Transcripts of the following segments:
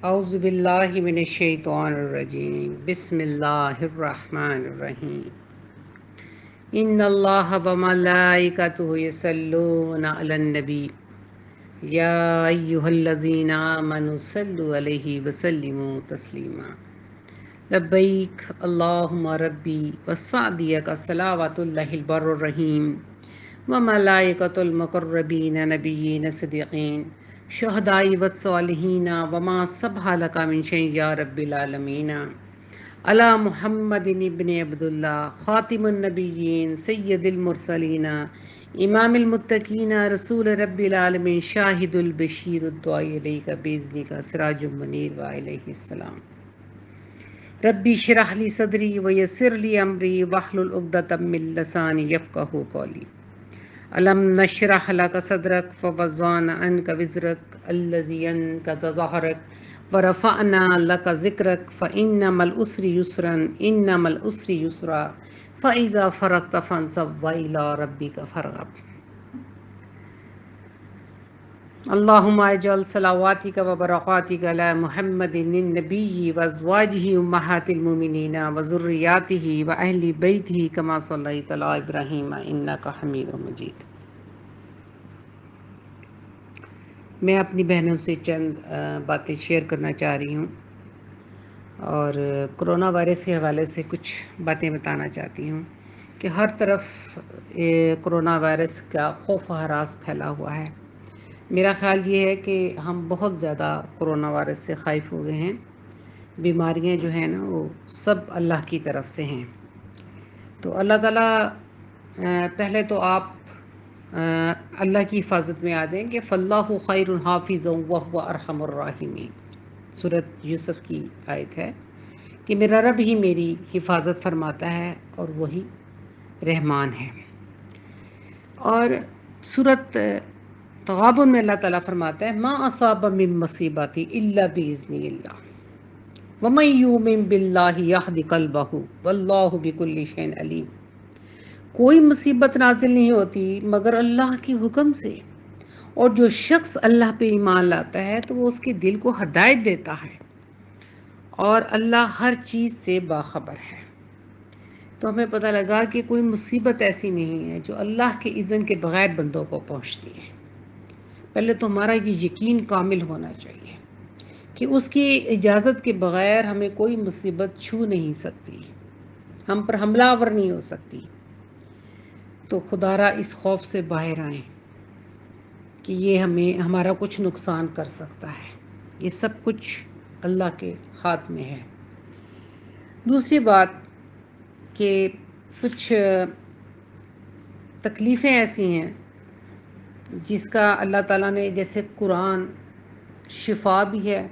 اعوذ باللہ من الشیطان الرجیم بسم اللہ الرحمن الرحیم ان اللہ وملائکتہ یصلون علی النبی یا ایہا الذین آمنوا صلوا علیہ وسلموا تسلیما لبیک اللہم ربی وسعدیک صلوات اللہ البر الرحیم وملائکۃ المقربین نبیین صدیقین شہداء والصالحین وما صبح لک من شیء یا رب العالمین علی محمد ابن عبداللہ خاتم النبیین سید المرسلین امام المتقین رسول رب العالمین شاہد البشیر الدعاء علیک باذنک سراج منیر وعلیہ السلام ربی اشرح لی صدری ویسر لی امری واحلل عقدۃ من لسانی یفقہوا قولی الم نشرح لك صدرك فوضعنا عنك وزرك الذي انقض ظهرك ورفعنا لك ذكرك فإن مع العسر يسرا إن مع العسر يسرا فإذا فرغت فانصب وإلى ربك فارغب اللهم اجعل صلواتك وبركاتك على محمد النبي وأزواجه أمهات المؤمنين وذرياته وأهل بيته كما صليت على إبراهيم إنك حميد مجيد۔ میں اپنی بہنوں سے چند باتیں شیئر کرنا چاہ رہی ہوں اور کرونا وائرس کے حوالے سے کچھ باتیں بتانا چاہتی ہوں کہ ہر طرف کرونا وائرس کا خوف و ہراس پھیلا ہوا ہے۔ میرا خیال یہ ہے کہ ہم بہت زیادہ کرونا وائرس سے خائف ہو گئے ہیں۔ بیماریاں جو ہیں نا وہ سب اللہ کی طرف سے ہیں۔ تو اللہ تعالیٰ پہلے تو آپ اللہ کی حفاظت میں آ جائیں کہ فاللہ خیر حافظ وہو ارحم الراحمین، سورۃ یوسف کی آیت ہے کہ میرا رب ہی میری حفاظت فرماتا ہے اور وہی رحمان ہے۔ اور سورۃ تغابن میں اللہ تعالیٰ فرماتا ہے ما اصاب من مصیبت الا باذن اللہ ومن یؤمن باللہ یہد قلبہ واللہ بکل شیء علیم۔ کوئی مصیبت نازل نہیں ہوتی مگر اللہ کے حکم سے، اور جو شخص اللہ پہ ایمان لاتا ہے تو وہ اس کے دل کو ہدایت دیتا ہے، اور اللہ ہر چیز سے باخبر ہے۔ تو ہمیں پتہ لگا کہ کوئی مصیبت ایسی نہیں ہے جو اللہ کے اذن کے بغیر بندوں کو پہنچتی ہے۔ پہلے تو ہمارا یہ یقین کامل ہونا چاہیے کہ اس کی اجازت کے بغیر ہمیں کوئی مصیبت چھو نہیں سکتی، ہم پر حملہ آور نہیں ہو سکتی۔ تو خدا را اس خوف سے باہر آئیں کہ یہ ہمارا کچھ نقصان کر سکتا ہے۔ یہ سب کچھ اللہ کے ہاتھ میں ہے۔ دوسری بات کہ کچھ تکلیفیں ایسی ہیں جس کا اللہ تعالیٰ نے، جیسے قرآن شفا بھی ہے،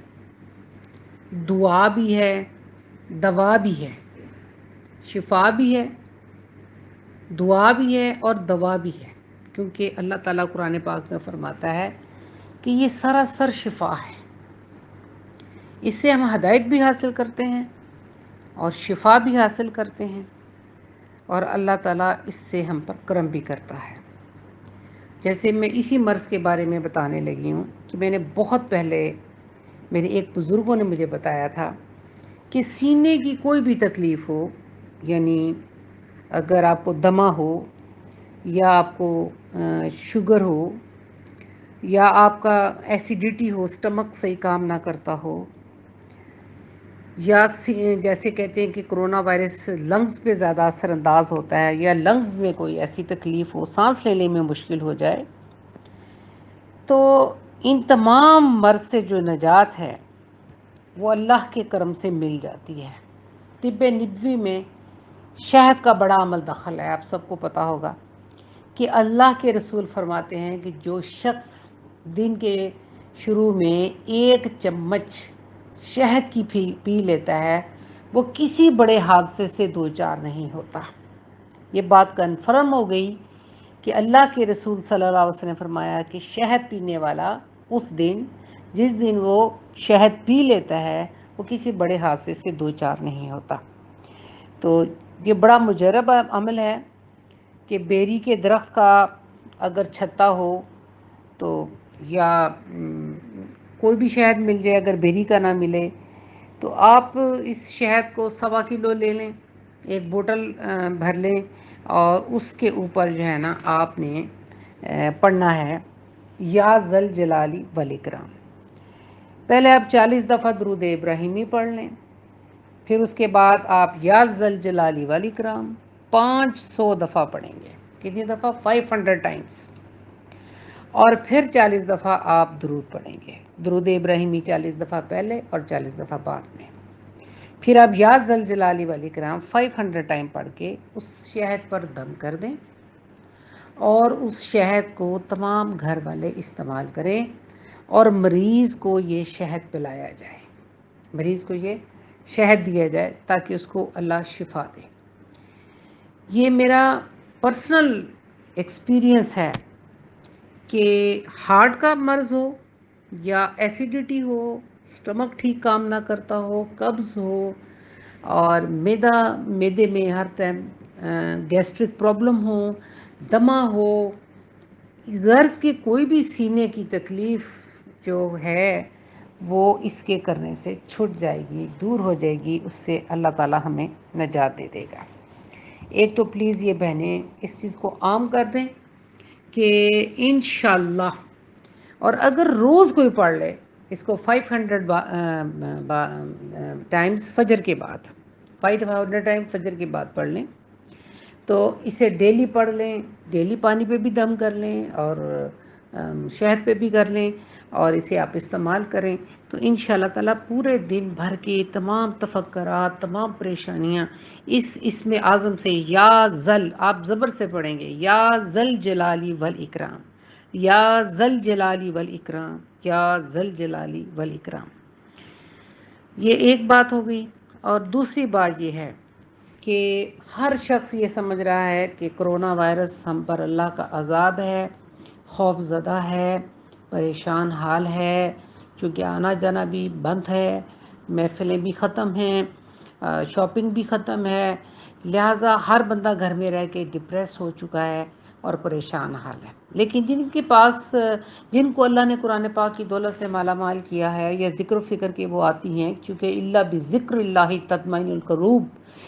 دعا بھی ہے، دوا بھی ہے۔ شفا بھی ہے، دعا بھی ہے اور دوا بھی ہے، کیونکہ اللہ تعالیٰ قرآن پاک میں فرماتا ہے کہ یہ سراسر شفا ہے۔ اس سے ہم ہدایت بھی حاصل کرتے ہیں اور شفا بھی حاصل کرتے ہیں، اور اللہ تعالیٰ اس سے ہم پر کرم بھی کرتا ہے۔ جیسے میں اسی مرض کے بارے میں بتانے لگی ہوں کہ میں نے بہت پہلے، میرے ایک بزرگوں نے مجھے بتایا تھا کہ سینے کی کوئی بھی تکلیف ہو، یعنی اگر آپ کو دمہ ہو یا آپ کو شوگر ہو یا آپ کا ایسیڈیٹی ہو، سٹمک صحیح کام نہ کرتا ہو، یا جیسے کہتے ہیں کہ کرونا وائرس لنگز پہ زیادہ اثر انداز ہوتا ہے، یا لنگز میں کوئی ایسی تکلیف ہو، سانس لینے میں مشکل ہو جائے، تو ان تمام مرض سے جو نجات ہے وہ اللہ کے کرم سے مل جاتی ہے۔ طب نبوی میں شہد کا بڑا عمل دخل ہے، آپ سب کو پتہ ہوگا کہ اللہ کے رسول فرماتے ہیں کہ جو شخص دن کے شروع میں 1 چمچ شہد کی پی لیتا ہے وہ کسی بڑے حادثے سے دوچار نہیں ہوتا۔ یہ بات کنفرم ہو گئی کہ اللہ کے رسول صلی اللہ علیہ وسلم نے فرمایا کہ شہد پینے والا اس دن، جس دن وہ شہد پی لیتا ہے، وہ کسی بڑے حادثے سے دوچار نہیں ہوتا۔ تو یہ بڑا مجرب عمل ہے کہ بیری کے درخت کا اگر چھتا ہو تو، یا کوئی بھی شہد مل جائے، اگر بیری کا نہ ملے تو آپ اس شہد کو 1.25 کلو لے لیں، ایک بوٹل بھر لیں، اور اس کے اوپر جو ہے نا آپ نے پڑھنا ہے یا ذل جلالی والاکرام۔ پہلے آپ 40 دفعہ درود ابراہیمی پڑھ لیں، پھر اس کے بعد آپ یا ذل جلالی والاکرام 500 دفعہ پڑھیں گے۔ کتنی دفعہ؟ 500 ٹائمز۔ اور پھر 40 دفعہ آپ درود پڑھیں گے، درود ابراہیمی 40 دفعہ پہلے اور 40 دفعہ بعد میں۔ پھر آپ یا ذل جلالی والاکرام 500 ٹائم پڑھ کے اس شہد پر دم کر دیں، اور اس شہد کو تمام گھر والے استعمال کریں، اور مریض کو یہ شہد پلایا جائے، مریض کو یہ شہد دیا جائے تاکہ اس کو اللہ شفا دے۔ یہ میرا پرسنل ایکسپیرینس ہے کہ ہارٹ کا مرض ہو یا ایسیڈیٹی ہو، سٹمک ٹھیک کام نہ کرتا ہو، قبض ہو، اور میدے میں ہر ٹائم گیسٹرک پرابلم ہو، دمہ ہو، غرض کہ کوئی بھی سینے کی تکلیف جو ہے وہ اس کے کرنے سے چھٹ جائے گی، دور ہو جائے گی، اس سے اللہ تعالی ہمیں نجات دے دے گا۔ ایک تو پلیز یہ بہنیں اس چیز کو عام کر دیں کہ انشاءاللہ، اور اگر روز کوئی پڑھ لے اس کو 500 ٹائمز فجر کے بعد، 500 ٹائم فجر کے بعد پڑھ لیں، تو اسے ڈیلی پڑھ لیں، ڈیلی پانی پہ بھی دم کر لیں اور شہد پہ بھی کر لیں، اور اسے آپ استعمال کریں، تو انشاءاللہ تعالیٰ پورے دن بھر کے تمام تفکرات، تمام پریشانیاں اس اسم اعظم سے، یا ذل، آپ زبر سے پڑھیں گے، یا ذل جلالی والاکرام، یا ذل جلالی والاکرام، یا ذل جلالی والاکرام۔ یہ ایک بات ہو گئی۔ اور دوسری بات یہ ہے کہ ہر شخص یہ سمجھ رہا ہے کہ کرونا وائرس ہم پر اللہ کا عذاب ہے، خوف زدہ ہے، پریشان حال ہے، چونکہ آنا جانا بھی بند ہے، محفلیں بھی ختم ہیں، شاپنگ بھی ختم ہے، لہٰذا ہر بندہ گھر میں رہ کے ڈپریس ہو چکا ہے اور پریشان حال ہے۔ لیکن جن کو اللہ نے قرآن پاک کی دولت سے مالا مال کیا ہے، یا ذکر و فکر کے وہ آتی ہیں، چونکہ اللہ بذکر اللہ تطمئن القلوب،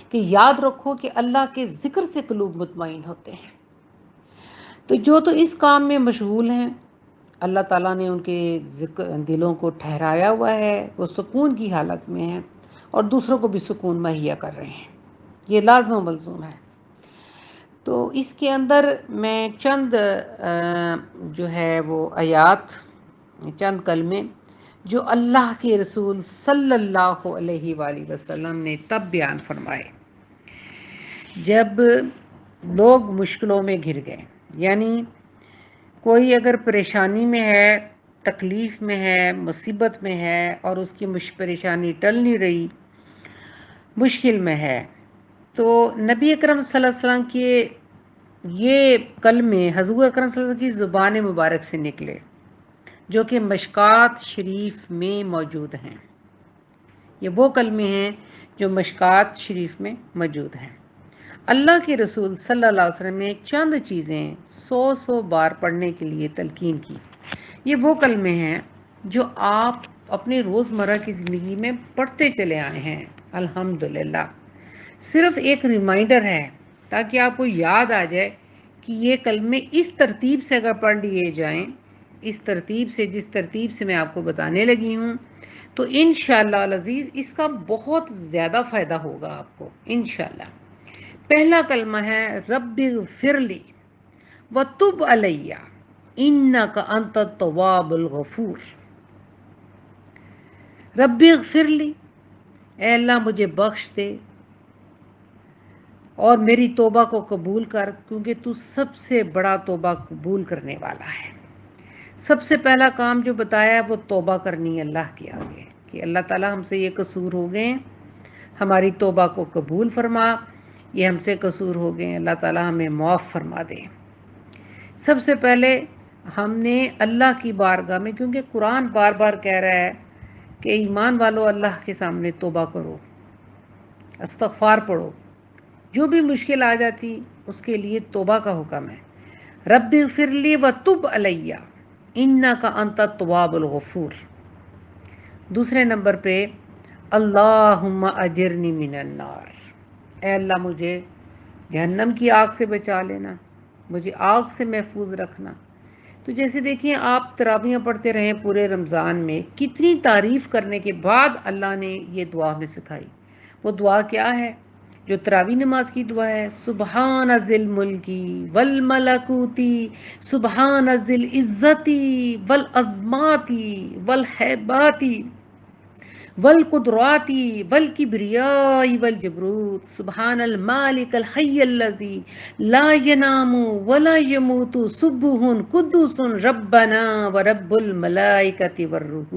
کہ یاد رکھو کہ اللہ کے ذکر سے قلوب مطمئن ہوتے ہیں، تو جو تو اس کام میں مشغول ہیں، اللہ تعالیٰ نے ان کے دلوں کو ٹھہرایا ہوا ہے، وہ سکون کی حالت میں ہیں، اور دوسروں کو بھی سکون مہیا کر رہے ہیں، یہ لازم و ملزوم ہے۔ تو اس کے اندر میں چند جو ہے وہ آیات، چند کلمے جو اللہ کے رسول صلی اللہ علیہ وآلہ وسلم نے تب بیان فرمائے جب لوگ مشکلوں میں گھر گئے، یعنی کوئی اگر پریشانی میں ہے، تکلیف میں ہے، مصیبت میں ہے، اور اس کی پریشانی ٹل نہیں رہی، مشکل میں ہے، تو نبی اکرم صلی اللہ علیہ وسلم کے یہ کلمے حضور اکرم صلی اللہ علیہ وسلم کی زبان مبارک سے نکلے، جو کہ مشکوٰۃ شریف میں موجود ہیں۔ یہ وہ کلمے ہیں جو مشکوٰۃ شریف میں موجود ہیں۔ اللہ کے رسول صلی اللہ علیہ وسلم نے چند چیزیں 100 بار پڑھنے کے لیے تلقین کی۔ یہ وہ کلمے ہیں جو آپ اپنے روزمرہ کی زندگی میں پڑھتے چلے آئے ہیں، الحمدللہ۔ صرف ایک ریمائنڈر ہے تاکہ آپ کو یاد آ جائے کہ یہ کلمے اس ترتیب سے اگر پڑھ لیے جائیں، اس ترتیب سے، جس ترتیب سے میں آپ کو بتانے لگی ہوں، تو انشاءاللہ العزیز اس کا بہت زیادہ فائدہ ہوگا آپ کو انشاءاللہ۔ پہلا کلمہ ہے رب اغفر لی وتب علی انک انت التواب الغفور۔ رب اغفر لی، اے اللہ مجھے بخش دے اور میری توبہ کو قبول کر، کیونکہ تو سب سے بڑا توبہ قبول کرنے والا ہے۔ سب سے پہلا کام جو بتایا ہے وہ توبہ کرنی ہے اللہ کے آگے، کہ اللہ تعالیٰ ہم سے یہ قصور ہو گئے ہیں، ہماری توبہ کو قبول فرما، یہ ہم سے قصور ہو گئے ہیں، اللہ تعالیٰ ہمیں معاف فرما دے۔ سب سے پہلے ہم نے اللہ کی بارگاہ میں، کیونکہ قرآن بار بار کہہ رہا ہے کہ ایمان والو اللہ کے سامنے توبہ کرو، استغفار پڑھو، جو بھی مشکل آ جاتی اس کے لیے توبہ کا حکم ہے۔ رب اغفر لی وتب علی انک انت التواب الغفور۔ دوسرے نمبر پہ اللہم اجرنی من النار، اے اللہ مجھے جہنم کی آگ سے بچا لینا، مجھے آگ سے محفوظ رکھنا۔ تو جیسے دیکھیں آپ تراویحیں پڑھتے رہیں پورے رمضان میں، کتنی تعریف کرنے کے بعد اللہ نے یہ دعا ہمیں سکھائی۔ وہ دعا کیا ہے جو تراویح نماز کی دعا ہے؟ سبحان ذی الملکی والملکوتی، سبحان ذی العزتی والعظماتی والہیباتی والقدراتی والکبریاء والجبروت، سبحان المالک الحی الذی لا ینام ولا یموت، سبح قدوس ربنا ورب الملائکۃ والروح،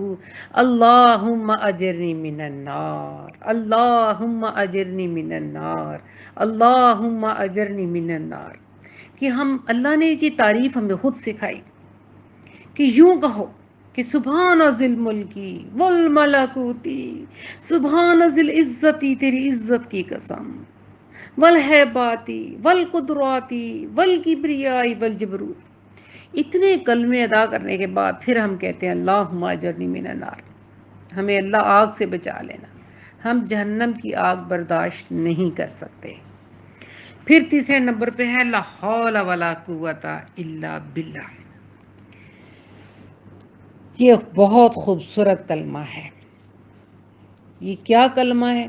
اللہم اجرنی من النار، اللہم اجرنی من النار، اللہم اجرنی من النار۔ کہ ہم اللہ نے یہ تعریف ہمیں خود سکھائی کہ یوں کہو کہ سبحان ذی الملکی والملکوتی، سبحان ذی العزتی، تیری عزت کی قسم، والہیباتی والقدراتی والکبریائی والجبروت۔ اتنے کلمے ادا کرنے کے بعد پھر ہم کہتے ہیں اللہم اجرنی من النار، ہمیں اللہ آگ سے بچا لینا، ہم جہنم کی آگ برداشت نہیں کر سکتے۔ پھر تیسرے نمبر پہ ہے لا حول ولا قوت الا باللہ۔ یہ بہت خوبصورت کلمہ ہے۔ یہ کیا کلمہ ہے؟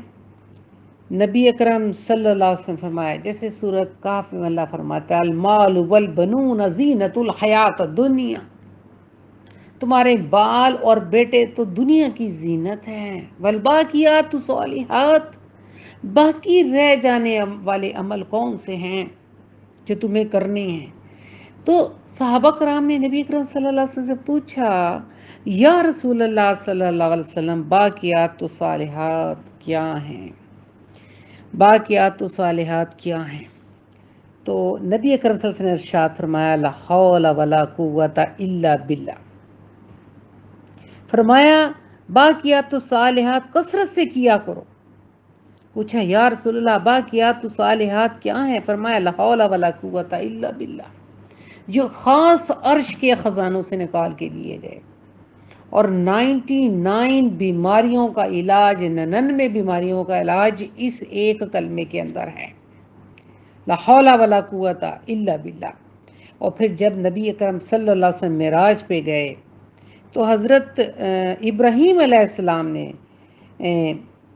نبی اکرم صلی اللہ علیہ وسلم فرمایا، جیسے سورۃ کہف میں اللہ فرماتا ہے المال والبنون زینت الحیات الدنیا، تمہارے بال اور بیٹے تو دنیا کی زینت ہیں، والباقیات الصالحات، باقی رہ جانے والے عمل کون سے ہیں جو تمہیں کرنے ہیں؟ تو صحابہ کرام نے نبی اکرم صلی اللہ علیہ وسلم سے پوچھا یا رسول اللہ صلی اللہ علیہ وسلم باقیات الصالحات کیا ہیں؟ باقیات الصالحات کیا ہیں؟ تو نبی اکرم صلی اللہ علیہ وسلم نے ارشاد فرمایا لا حول ولا قوت الا باللہ۔ فرمایا باقیات الصالحات کثرت سے کیا کرو۔ پوچھا یا رسول اللہ باقیات الصالحات کیا ہیں؟ فرمایا لا حول ولا قوت الا باللہ، جو خاص عرش کے خزانوں سے نکال کے لیے گئے، اور 99 بیماریوں کا علاج، 99 بیماریوں کا علاج اس ایک کلمے کے اندر ہے، لا حول ولا قوت الا باللہ۔ اور پھر جب نبی اکرم صلی اللہ علیہ وسلم معراج پہ گئے تو حضرت ابراہیم علیہ السلام نے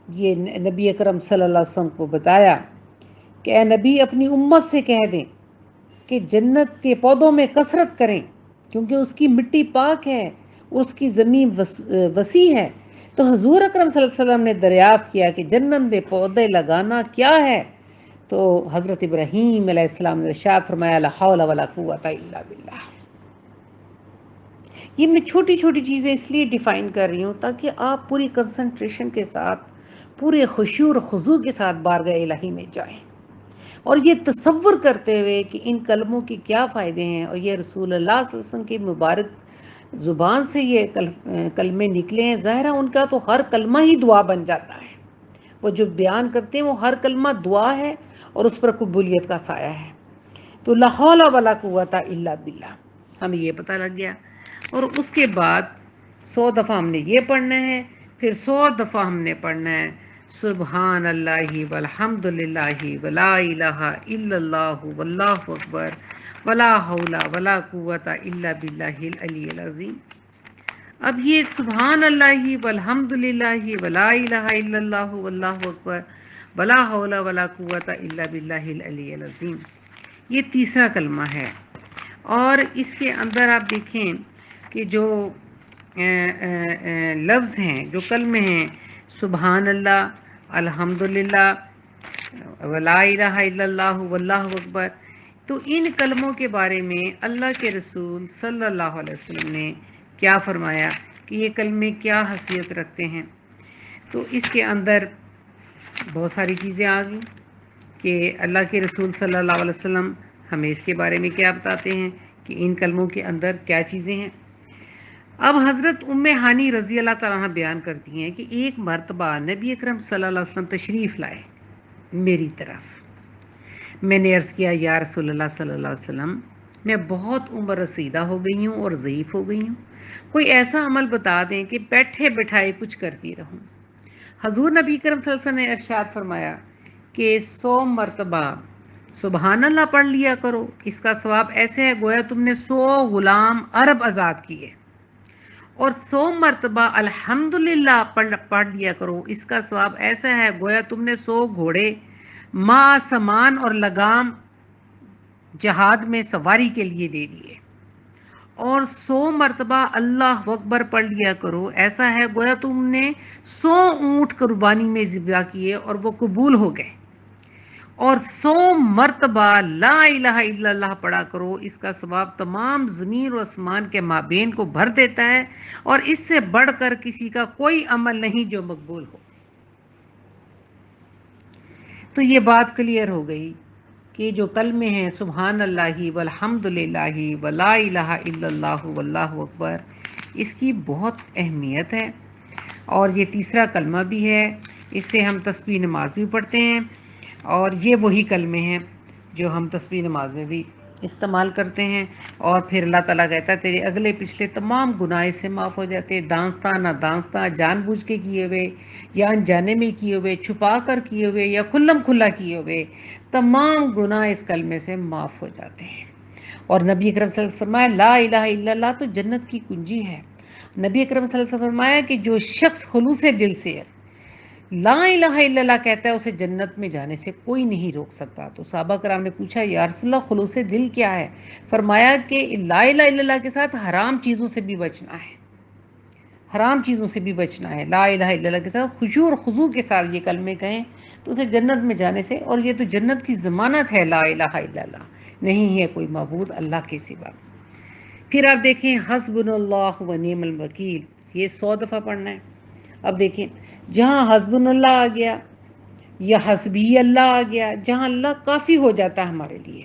یہ نبی اکرم صلی اللہ علیہ وسلم کو بتایا کہ اے نبی اپنی امت سے کہہ دیں کہ جنت کے پودوں میں کثرت کریں، کیونکہ اس کی مٹی پاک ہے، اس کی زمین وسیع ہے۔ تو حضور اکرم صلی اللہ علیہ وسلم نے دریافت کیا کہ جنت میں پودے لگانا کیا ہے؟ تو حضرت ابراہیم علیہ السلام نے ارشاد فرمایا لا حول ولا قوت الا باللہ۔ یہ میں چھوٹی چھوٹی چیزیں اس لیے ڈیفائن کر رہی ہوں تاکہ آپ پوری کنسنٹریشن کے ساتھ، پورے خشوع اور خضوع کے ساتھ بارگاہ الہی میں جائیں، اور یہ تصور کرتے ہوئے کہ ان کلموں کے کیا فائدے ہیں، اور یہ رسول اللہ صلی اللہ علیہ وسلم کی مبارک زبان سے یہ کلمے نکلے ہیں، ظاہر ہے ان کا تو ہر کلمہ ہی دعا بن جاتا ہے، وہ جو بیان کرتے ہیں وہ ہر کلمہ دعا ہے اور اس پر قبولیت کا سایہ ہے۔ تو لا حول ولا قوت الا باللہ ہمیں یہ پتہ لگ گیا، اور اس کے بعد 100 دفعہ ہم نے یہ پڑھنا ہے، پھر 100 دفعہ ہم نے پڑھنا ہے سبحان اللہ والحمد للہ ولا الہ الا اللہ واللہ اکبر ولا حول ولا قوت الا باللہ العلی العظیم۔ اب یہ سبحان اللہ والحمد للہ ولا الہ الا اللہ واللہ اکبر ولا حول ولا قوت الا باللہ العلی العظیم، یہ تیسرا کلمہ ہے۔ اور اس کے اندر آپ دیکھیں کہ جو لفظ ہیں، جو کلمے ہیں، سبحان اللہ، الحمدللہ، ولا الہ الا اللہ واللہ اکبر، تو ان کلموں کے بارے میں اللہ کے رسول صلی اللہ علیہ وسلم نے کیا فرمایا کہ یہ کلمے کیا حیثیت رکھتے ہیں؟ تو اس کے اندر بہت ساری چیزیں آ گئیں کہ اللہ کے رسول صلی اللہ علیہ وسلم ہمیں اس کے بارے میں کیا بتاتے ہیں کہ ان کلموں کے اندر کیا چیزیں ہیں۔ اب حضرت ام ہانی رضی اللہ تعالیٰ عنہ بیان کرتی ہیں کہ ایک مرتبہ نبی اکرم صلی اللہ علیہ وسلم تشریف لائے میری طرف، میں نے عرض کیا یا رسول اللہ صلی اللہ علیہ وسلم میں بہت عمر رسیدہ ہو گئی ہوں اور ضعیف ہو گئی ہوں، کوئی ایسا عمل بتا دیں کہ بیٹھے بٹھائے کچھ کرتی رہوں۔ حضور نبی کرم صلی اللہ علیہ وسلم نے ارشاد فرمایا کہ 100 مرتبہ سبحان اللہ پڑھ لیا کرو، اس کا ثواب ایسے ہے گویا تم نے 100 غلام عرب آزاد کیے، اور 100 مرتبہ الحمدللہ پڑھ لیا کرو، اس کا ثواب ایسا ہے گویا تم نے 100 گھوڑے ماں سامان اور لگام جہاد میں سواری کے لیے دے دیے، اور 100 مرتبہ اللہ اکبر پڑھ لیا کرو، ایسا ہے گویا تم نے 100 اونٹ قربانی میں ذبح کیے اور وہ قبول ہو گئے، اور 100 مرتبہ لا الہ الا اللہ پڑھا کرو، اس کا ثواب تمام زمین و آسمان کے مابین کو بھر دیتا ہے، اور اس سے بڑھ کر کسی کا کوئی عمل نہیں جو مقبول ہو۔ تو یہ بات کلیئر ہو گئی کہ جو کلمے ہیں سبحان اللہ والحمد للہ ولا الہ الا اللہ واللہ اکبر، اس کی بہت اہمیت ہے، اور یہ تیسرا کلمہ بھی ہے، اس سے ہم تسبیح نماز بھی پڑھتے ہیں، اور یہ وہی کلمے ہیں جو ہم تسبیح نماز میں بھی استعمال کرتے ہیں، اور پھر اللہ تعالیٰ کہتا ہے تیرے اگلے پچھلے تمام گناہ اس سے معاف ہو جاتے ہیں، دانستہ نہ دانستہ، جان بوجھ کے کیے ہوئے یا انجانے میں کیے ہوئے، چھپا کر کیے ہوئے یا کھلم کھلا کیے ہوئے، تمام گناہ اس کلمے سے معاف ہو جاتے ہیں۔ اور نبی اکرم صلی اللہ علیہ وسلم فرمایا لا الہ الا اللہ تو جنت کی کنجی ہے۔ نبی اکرم صلی اللہ علیہ وسلم فرمایا کہ جو شخص خلوص دل سے لا الہ الا اللہ کہتا ہے اسے جنت میں جانے سے کوئی نہیں روک سکتا۔ تو صحابہ کرام نے پوچھا یا رسول اللہ خلوص دل کیا ہے؟ فرمایا کہ لا الہ الا اللہ کے ساتھ حرام چیزوں سے بھی بچنا ہے، حرام چیزوں سے بھی بچنا ہے، لا الہ الا اللہ کے ساتھ خشوع اور خضوع کے ساتھ یہ کلمے کہیں تو اسے جنت میں جانے سے، اور یہ تو جنت کی ضمانت ہے، لا الہ الا اللہ، نہیں ہے کوئی معبود اللہ کے سوا۔ پھر آپ دیکھیں حسبنا اللہ و نعم الوکیل، یہ 100 دفعہ پڑھنا ہے۔ اب دیکھیں جہاں حسبنا اللہ آ گیا یا حسبی اللہ آ گیا، جہاں اللہ کافی ہو جاتا ہے ہمارے لیے،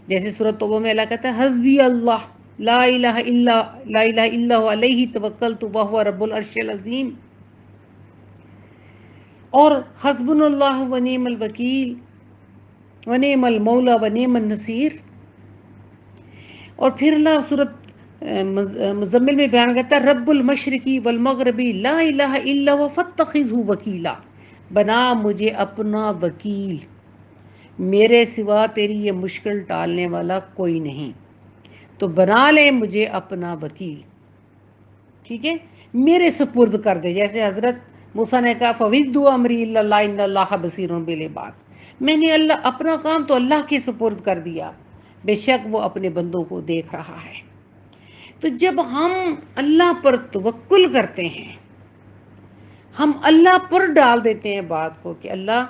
جیسے سورۃ توبہ میں اللہ کہتا ہے حسبی اللہ لا الہ الا هو علیہ توکلت وہو رب العرش العظیم، اور حسبنا اللہ و نعم الوکیل و نعم المولا و نعم النصیر، اور پھر اللہ سورۃ مزمل میں بیان کرتا ہے رب المشرقی والمغربی لا الہ الا هو فاتخذہ وکیلا، بنا مجھے اپنا وکیل، میرے سوا تیری یہ مشکل ٹالنے والا کوئی نہیں، تو بنا لے مجھے اپنا وکیل، ٹھیک ہے، میرے سپرد کر دے، جیسے حضرت موسیٰ نے کہا فَوِدُّ أَمْرِي إِلَّا اللَّهِ إِنَّ اللَّهَ بَصِيرٌ بِالْعِبَادِ، میں نے اللہ اپنا کام تو اللہ کے سپرد کر دیا، بے شک وہ اپنے بندوں کو دیکھ رہا ہے۔ تو جب ہم اللہ پر توکل کرتے ہیں، ہم اللہ پر ڈال دیتے ہیں بات کو کہ اللہ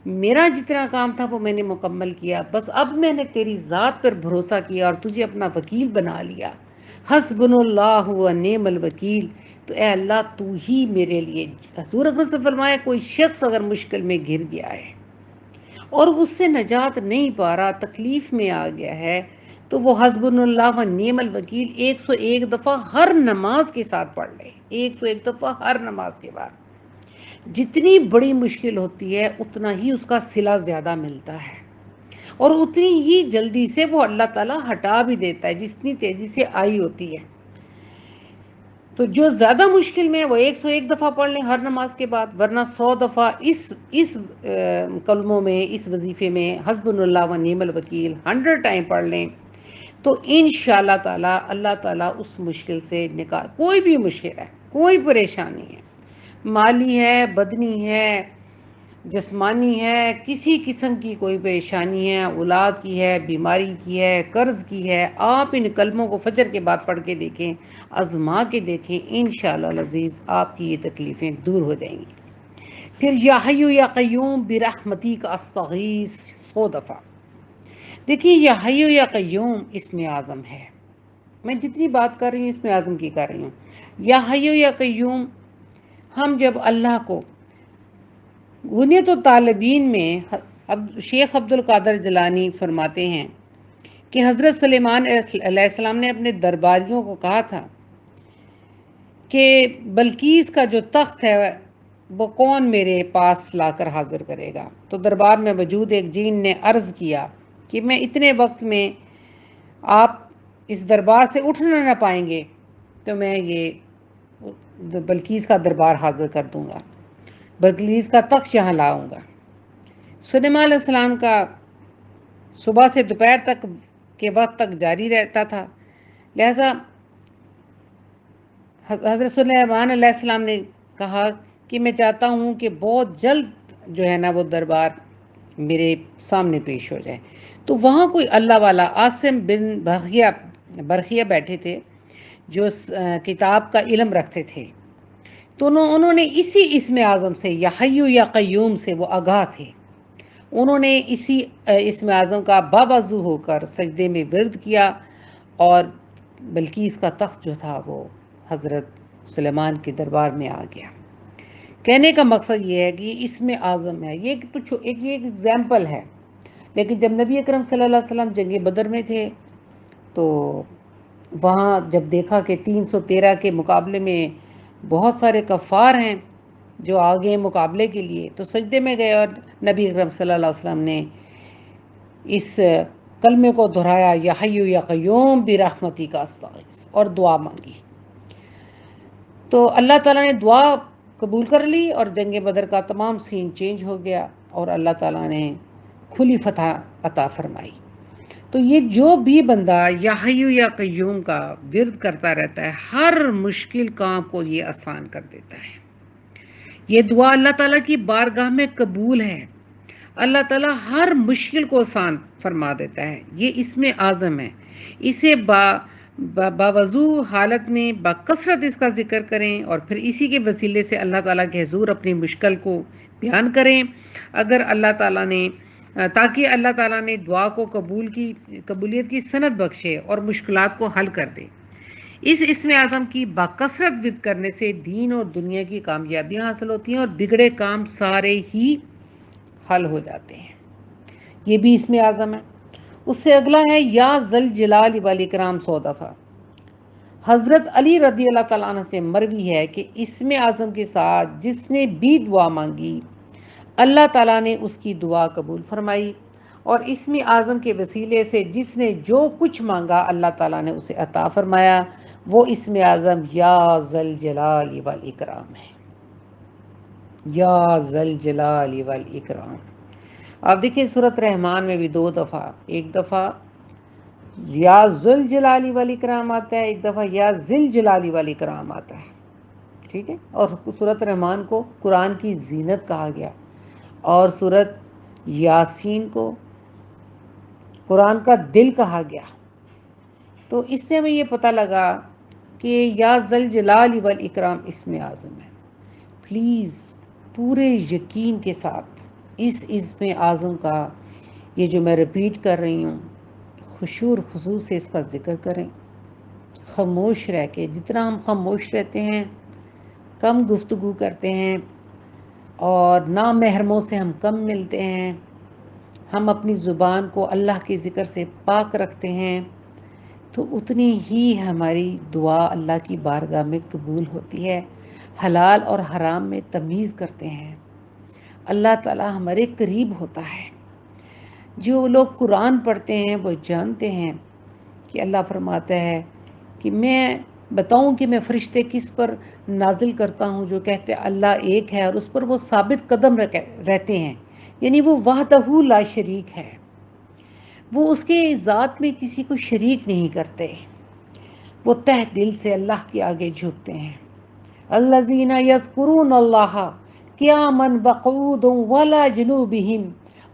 میرا جتنا کام تھا وہ میں نے مکمل کیا، بس اب میں نے تیری ذات پر بھروسہ کیا اور تجھے اپنا وکیل بنا لیا، حسبنا اللہ و نعم الوکیل، تو اے اللہ تو ہی میرے لیے۔ حضور اکرم سے فرمایا کوئی شخص اگر مشکل میں گر گیا ہے اور اس سے نجات نہیں پا رہا، تکلیف میں آ گیا ہے، تو وہ حسبنا اللہ و نعم الوکیل 101 دفعہ ہر نماز کے ساتھ پڑھ لے، 101 دفعہ ہر نماز کے بعد۔ جتنی بڑی مشکل ہوتی ہے اتنا ہی اس کا صلہ زیادہ ملتا ہے، اور اتنی ہی جلدی سے وہ اللہ تعالیٰ ہٹا بھی دیتا ہے جتنی تیزی سے آئی ہوتی ہے۔ تو جو زیادہ مشکل میں ہے وہ 101 دفعہ پڑھ لیں ہر نماز کے بعد، ورنہ 100 دفعہ اس کلموں میں، اس وظیفے میں حسبنا اللہ و نعم الوکیل 100 ٹائم پڑھ لیں، تو انشاءاللہ تعالیٰ اللہ تعالیٰ اس مشکل سے کوئی بھی مشکل ہے، کوئی پریشانی ہے، مالی ہے، بدنی ہے، جسمانی ہے، کسی قسم کی کوئی پریشانی ہے، اولاد کی ہے، بیماری کی ہے، قرض کی ہے، آپ ان کلموں کو فجر کے بعد پڑھ کے دیکھیں، آزما کے دیکھیں، انشاءاللہ العزیز آپ کی یہ تکلیفیں دور ہو جائیں گی۔ پھر یا حی یا قیوم برحمتک استغیث 100 دفعہ۔ دیکھیے یا حی یا قیوم اسم اعظم ہے، میں جتنی بات کر رہی ہوں اسم اعظم کی کر رہی ہوں۔ یا حی یا قیوم ہم جب اللہ کو غنیت و طالبین میں شیخ عبد القادر جیلانی فرماتے ہیں کہ حضرت سلیمان علیہ السلام نے اپنے درباریوں کو کہا تھا کہ بلقیس کا جو تخت ہے وہ کون میرے پاس لا کر حاضر کرے گا؟ تو دربار میں موجود ایک جین نے عرض کیا کہ میں اتنے وقت میں آپ اس دربار سے اٹھنا نہ پائیں گے تو میں یہ بلقیس کا دربار حاضر کر دوں گا، بلقیس کا تخت یہاں لاؤں گا۔ سلیمان علیہ السلام کا صبح سے دوپہر تک کے وقت تک جاری رہتا تھا، لہذا حضرت سلیمان علیہ السلام نے کہا کہ میں چاہتا ہوں کہ بہت جلد جو ہے نا وہ دربار میرے سامنے پیش ہو جائے۔ تو وہاں کوئی اللہ والا عاصم بن برخیہ بیٹھے تھے جو کتاب کا علم رکھتے تھے، تو انہوں نے اسی اسم اعظم سے یا حیو یا قیوم سے وہ آگاہ تھے، انہوں نے اسی اسم اعظم کا باوضو ہو کر سجدے میں ورد کیا، اور بلقیس کا تخت جو تھا وہ حضرت سلیمان کے دربار میں آ گیا۔ کہنے کا مقصد یہ ہے کہ اس میں اعظم ہے، یہ ایک ایگزامپل ہے، لیکن جب نبی اکرم صلی اللہ علیہ وسلم جنگ بدر میں تھے تو وہاں جب دیکھا کہ 313 کے مقابلے میں بہت سارے کفار ہیں جو آگے مقابلے کے لیے، تو سجدے میں گئے اور نبی اکرم صلی اللہ علیہ وسلم نے اس کلمے کو دہرایا، یا حیو یا قیوم برحمتی کا استغیث، اور دعا مانگی۔ تو اللہ تعالیٰ نے دعا قبول کر لی اور جنگ بدر کا تمام سین چینج ہو گیا اور اللہ تعالیٰ نے کھلی فتح عطا فرمائی۔ تو یہ جو بھی بندہ یا حیو یا قیوم کا ورد کرتا رہتا ہے، ہر مشکل کام کو یہ آسان کر دیتا ہے۔ یہ دعا اللہ تعالیٰ کی بارگاہ میں قبول ہے، اللہ تعالیٰ ہر مشکل کو آسان فرما دیتا ہے۔ یہ اسم اعظم ہے، اسے باوضو حالت میں بکثرت اس کا ذکر کریں اور پھر اسی کے وسیلے سے اللہ تعالیٰ کے حضور اپنی مشکل کو بیان کریں، اگر اللہ تعالیٰ نے تاکہ اللہ تعالیٰ نے دعا کو قبولیت کی سند بخشے اور مشکلات کو حل کر دے۔ اس اسم اعظم کی بکثرت ورد کرنے سے دین اور دنیا کی کامیابیاں حاصل ہوتی ہیں اور بگڑے کام سارے ہی حل ہو جاتے ہیں۔ یہ بھی اسم اعظم ہے۔ اس سے اگلا ہے یا ذل جلال والاکرام 100 دفعہ۔ حضرت علی رضی اللہ تعالیٰ عنہ سے مروی ہے کہ اسم اعظم کے ساتھ جس نے بھی دعا مانگی اللہ تعالیٰ نے اس کی دعا قبول فرمائی، اور اسم اعظم کے وسیلے سے جس نے جو کچھ مانگا اللہ تعالیٰ نے اسے عطا فرمایا۔ وہ اسم اعظم یا ذل جلال والاکرام ہے، یا ذل جلال والاکرام۔ آپ دیکھیں سورۃ رحمان میں بھی 2 دفعہ، ایک دفعہ یا ذل جلال والاکرام آتا ہے، ایک دفعہ یا ذل جلال والاکرام آتا ہے، ٹھیک ہے۔ اور سورۃ رحمان کو قرآن کی زینت کہا گیا، اور سورۃ یاسین کو قرآن کا دل کہا گیا۔ تو اس سے ہمیں یہ پتہ لگا کہ یا ذل جلال والاکرام اسم اعظم ہے۔ پلیز پورے یقین کے ساتھ اس اسم اعظم کا یہ جو میں ریپیٹ کر رہی ہوں خشوع اور خضوع سے اس کا ذکر کریں، خاموش رہ کے۔ جتنا ہم خاموش رہتے ہیں، کم گفتگو کرتے ہیں اور نامحرموں سے ہم کم ملتے ہیں، ہم اپنی زبان کو اللہ کے ذکر سے پاک رکھتے ہیں، تو اتنی ہی ہماری دعا اللہ کی بارگاہ میں قبول ہوتی ہے۔ حلال اور حرام میں تمیز کرتے ہیں، اللہ تعالیٰ ہمارے قریب ہوتا ہے۔ جو لوگ قرآن پڑھتے ہیں وہ جانتے ہیں کہ اللہ فرماتا ہے کہ میں بتاؤں کہ میں فرشتے کس پر نازل کرتا ہوں، جو کہتے ہیں اللہ ایک ہے اور اس پر وہ ثابت قدم رہتے ہیں، یعنی وہ وحدہ لا شریک ہے، وہ اس کے ذات میں کسی کو شریک نہیں کرتے، وہ تہ دل سے اللہ کے آگے جھکتے ہیں۔ الذین یذکرون اللہ قیاما وقعودا وعلی جنوبہم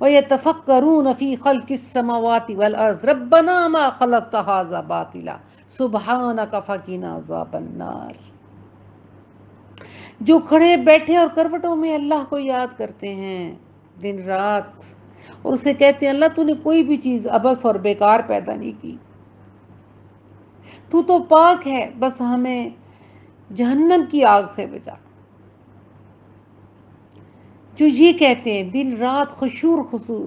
وَيَتَفَكَّرُونَ فِي خَلْقِ السَّمَاوَاتِ وَالْأَرْضِ رَبَّنَا مَا خَلَقْتَ هَذَا بَاطِلًا سُبْحَانَكَ فَقِنَا عَذَابَ النَّارِ۔ جو کھڑے بیٹھے اور کروٹوں میں اللہ کو یاد کرتے ہیں دن رات، اور اسے کہتے ہیں اللہ تو نے کوئی بھی چیز عبث اور بیکار پیدا نہیں کی، تو تو پاک ہے، بس ہمیں جہنم کی آگ سے بچا۔ جو یہ کہتے ہیں دن رات خشوع اور خضوع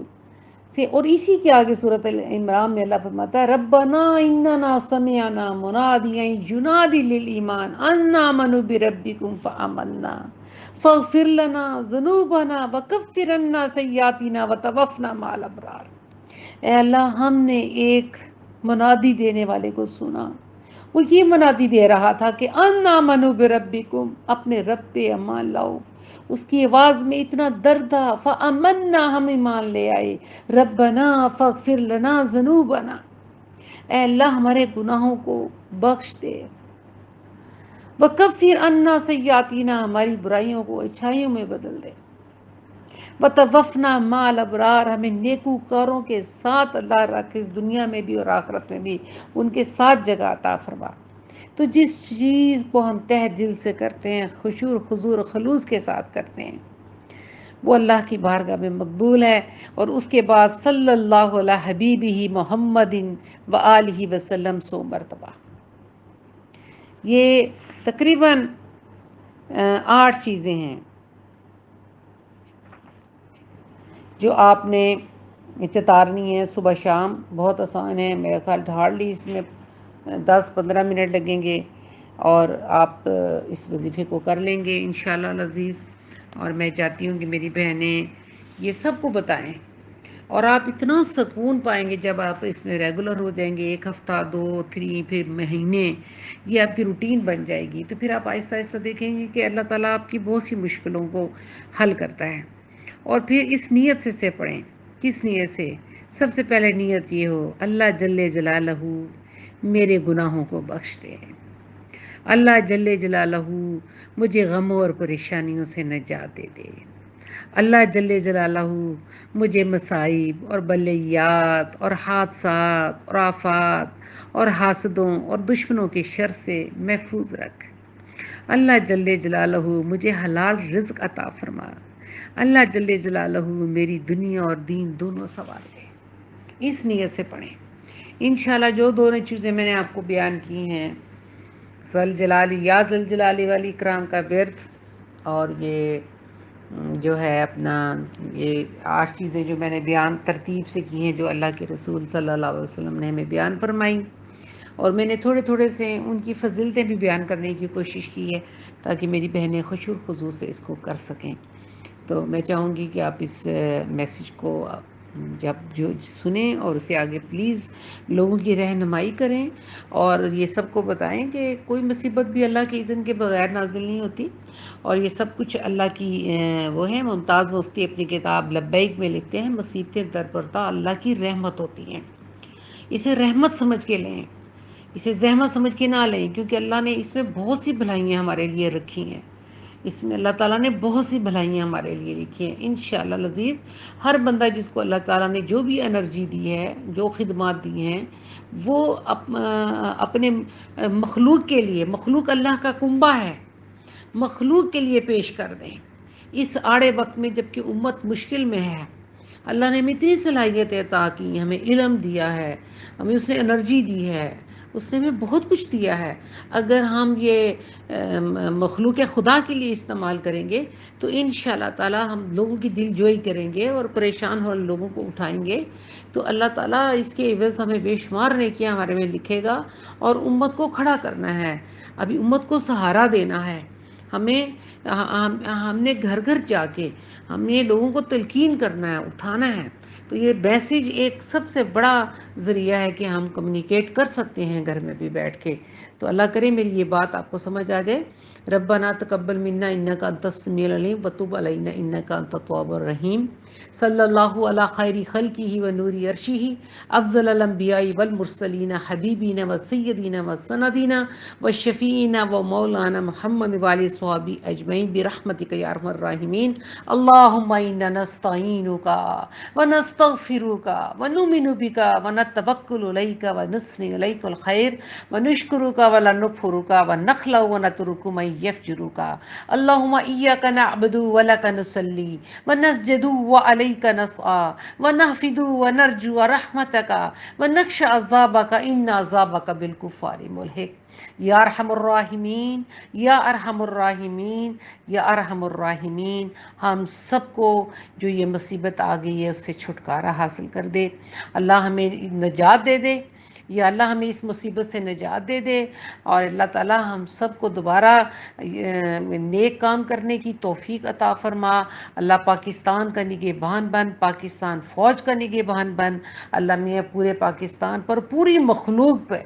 سے، اور اسی کے آگے سورۃ عمران میں اللہ فرماتا ہے ربنا اننا سمعنا منادیا ینادی للایمان ان آمنوا بربکم فآمنا فاغفر لنا ذنوبنا وکفر عنا سیئاتنا وتوفنا مع الابرار۔ اے اللہ، ہم نے ایک منادی دینے والے کو سنا۔ وہ یہ منادی دے رہا تھا کہ ان آمنوا بربکم، اپنے رب پہ ایمان لاؤ۔ اس کی آواز میں اتنا درد تھا، فآمنا، ہم ایمان لے آئے، ربنا فاغفر لنا ذنوبنا، اے اللہ ہمارے گناہوں کو بخش دے، وکفر عنا سیئاتنا، ہماری برائیوں کو اچھائیوں میں بدل دے، وتوفنا مع الابرار، ہمیں نیکوکاروں کے ساتھ اللہ رکھ، اس دنیا میں بھی اور آخرت میں بھی ان کے ساتھ جگہ عطا فرما۔ تو جس چیز کو ہم تہ دل سے کرتے ہیں، خشوع خضوع خلوص کے ساتھ کرتے ہیں، وہ اللہ کی بارگاہ میں مقبول ہے۔ اور اس کے بعد صلی اللہ علی حبیبہ محمد و آلہ وسلم 100 مرتبہ۔ یہ تقریباً 8 چیزیں ہیں جو آپ نے چتارنی ہے صبح شام۔ بہت آسان ہے، میرا خیال ہارڈلی اس میں 10-15 منٹ لگیں گے، اور آپ اس وظیفے کو کر لیں گے انشاءاللہ العزیز۔ اور میں چاہتی ہوں کہ میری بہنیں یہ سب کو بتائیں، اور آپ اتنا سکون پائیں گے جب آپ اس میں ریگولر ہو جائیں گے، 1 ہفتہ 2 3 پھر مہینے، یہ آپ کی روٹین بن جائے گی، تو پھر آپ آہستہ آہستہ دیکھیں گے کہ اللہ تعالیٰ آپ کی بہت سی مشکلوں کو حل کرتا ہے۔ اور پھر اس نیت سے پڑھیں۔ کس نیت سے؟ سب سے پہلے نیت یہ ہو، اللہ جل جلالہ میرے گناہوں کو بخش دے، اللہ جل جلالہ مجھے غموں اور پریشانیوں سے نجات دے دے، اللہ جل جلالہ مجھے مصائب اور بلیات اور حادثات اور آفات اور حاسدوں اور دشمنوں کے شر سے محفوظ رکھ، اللہ جل جلالہ مجھے حلال رزق عطا فرما، اللہ جل جلالہ میری دنیا اور دین دونوں سنوار دے۔ اس نیت سے پڑھیں انشاءاللہ۔ جو دونوں چیزیں میں نے آپ کو بیان کی ہیں، ذل جلالی یا ذل جلالی والی اکرام کا ورد، اور یہ جو ہے اپنا یہ 8 چیزیں جو میں نے بیان ترتیب سے کی ہیں، جو اللہ کے رسول صلی اللہ علیہ وسلم نے ہمیں بیان فرمائیں، اور میں نے تھوڑے تھوڑے سے ان کی فضیلتیں بھی بیان کرنے کی کوشش کی ہے تاکہ میری بہنیں خشوع و خضوع سے اس کو کر سکیں۔ تو میں چاہوں گی کہ آپ اس میسیج کو جب جو سنیں اور اسے آگے پلیز لوگوں کی رہنمائی کریں، اور یہ سب کو بتائیں کہ کوئی مصیبت بھی اللہ کے اذن کے بغیر نازل نہیں ہوتی، اور یہ سب کچھ اللہ کی وہ ہیں۔ ممتاز مفتی اپنی کتاب لبیک میں لکھتے ہیں، مصیبتیں در پردہ اللہ کی رحمت ہوتی ہیں، اسے رحمت سمجھ کے لیں، اسے زحمت سمجھ کے نہ لیں، کیونکہ اللہ نے اس میں بہت سی بھلائیاں ہمارے لیے رکھی ہیں، اس میں اللہ تعالیٰ نے بہت سی بھلائیاں ہمارے لیے لکھی ہیں انشاءاللہ العزیز۔ ہر بندہ جس کو اللہ تعالیٰ نے جو بھی انرجی دی ہے، جو خدمات دی ہیں، وہ اپنے مخلوق کے لیے، مخلوق اللہ کا کنبہ ہے، مخلوق کے لیے پیش کر دیں۔ اس آڑے وقت میں جب کہ امت مشکل میں ہے، اللہ نے ہمیں اتنی صلاحیت عطا کی، ہمیں علم دیا ہے، ہمیں اس نے انرجی دی ہے، اس نے ہمیں بہت کچھ دیا ہے۔ اگر ہم یہ مخلوق خدا کے لیے استعمال کریں گے تو انشاءاللہ تعالی ہم لوگوں کی دل جوئی کریں گے اور پریشان ہو لوگوں کو اٹھائیں گے، تو اللہ تعالیٰ اس کے عوض ہمیں بے شمار نیکیاں ہمارے میں لکھے گا، اور امت کو کھڑا کرنا ہے، ابھی امت کو سہارا دینا ہے۔ ہم نے گھر گھر جا کے ہم نے لوگوں کو تلقین کرنا ہے، اٹھانا ہے۔ تو یہ میسیج ایک سب سے بڑا ذریعہ ہے کہ ہم کمیونیکیٹ کر سکتے ہیں گھر میں بھی بیٹھ کے۔ تو اللہ کرے میری یہ بات آپ کو سمجھ آ جائے۔ ربنا تقبل منا انک انت السمیع العلیم وتب علینا انک انت التواب الرحیم۔ صلی اللہ علی خیر خلقہ و نور عرشہ افضل الانبیاء والمرسلین حبیبین و سیدین و سندین و شفیعین و مولانا محمد وآلہ صحابہ اجمعین برحمتک یا ارحم الراحمین۔ اللہم انا نستعینک ونستغفرک ونؤمن بک ونتوکل علیک ونثنی علیک الخیر ونشکرک ولا نکفرک ونخلع ونترک من یفجرک۔ اللہم ایاک نعبد ولک نصلی ونسجد وعلیک نسعی ونحفظ ونرجو رحمتک ونخشى عذابک ان عذابک بالکفار ملحق۔ یا ارحم الراحمین، یا ارحم الراحمین، یا ارحم الراحمین، ہم سب کو جو یہ مصیبت آ گئی ہے اس سے چھٹکارا حاصل کر دے، اللہ ہمیں نجات دے دے، یا اللہ ہمیں اس مصیبت سے نجات دے دے، اور اللہ تعالیٰ ہم سب کو دوبارہ نیک کام کرنے کی توفیق عطا فرما۔ اللہ پاکستان کا نگہبان بن، پاکستان فوج کا نگہبان بن، اللہ میاں پورے پاکستان پر، پوری مخلوق پہ،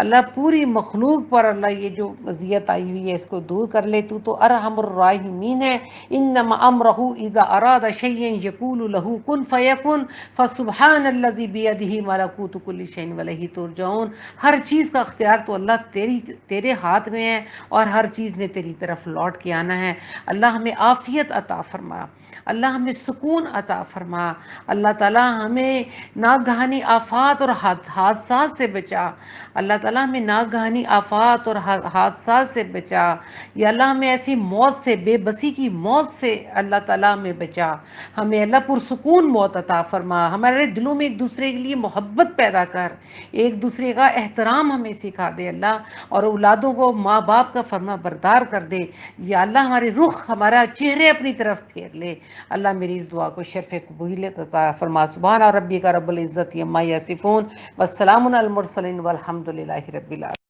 اللہ پوری مخلوق پر اللہ یہ جو اذیت آئی ہوئی ہے اس کو دور کر لے۔ تو ارحم الراحمین ہے۔ انما امرہ اذا اراد شیئا یقول له کن فیکن، فسبحان الذی بیدہ ملکوت کل شیء والیہ ترجعون۔ ہر چیز کا اختیار تو اللہ تیرے ہاتھ میں ہے، اور ہر چیز نے تیری طرف لوٹ کے آنا ہے۔ اللہ ہمیں عافیت عطا فرما، اللہ ہمیں سکون عطا فرما، اللہ تعالیٰ ہمیں ناگہانی آفات اور حادثات سے بچا، اللہ تعالیٰ ہمیں ناگہانی آفات اور حادثات سے بچا، یا اللہ ہمیں ایسی موت سے، بے بسی کی موت سے اللہ تعالیٰ ہمیں بچا، ہمیں اللہ پرسکون موت عطا فرما، ہمارے دلوں میں ایک دوسرے کے لیے محبت پیدا کر، ایک دوسرے کا احترام ہمیں سکھا دے اللہ، اور اولادوں کو ماں باپ کا فرما بردار کر دے، یا اللہ ہمارے رخ، ہمارا چہرے اپنی طرف پھیر لے۔ اللہ میری اس دعا کو شرف قبولیت عطا فرما۔ سبحان ربک رب العزت عما یصفون، والسلام علی المرسلین والحمد للہ رب العالمین۔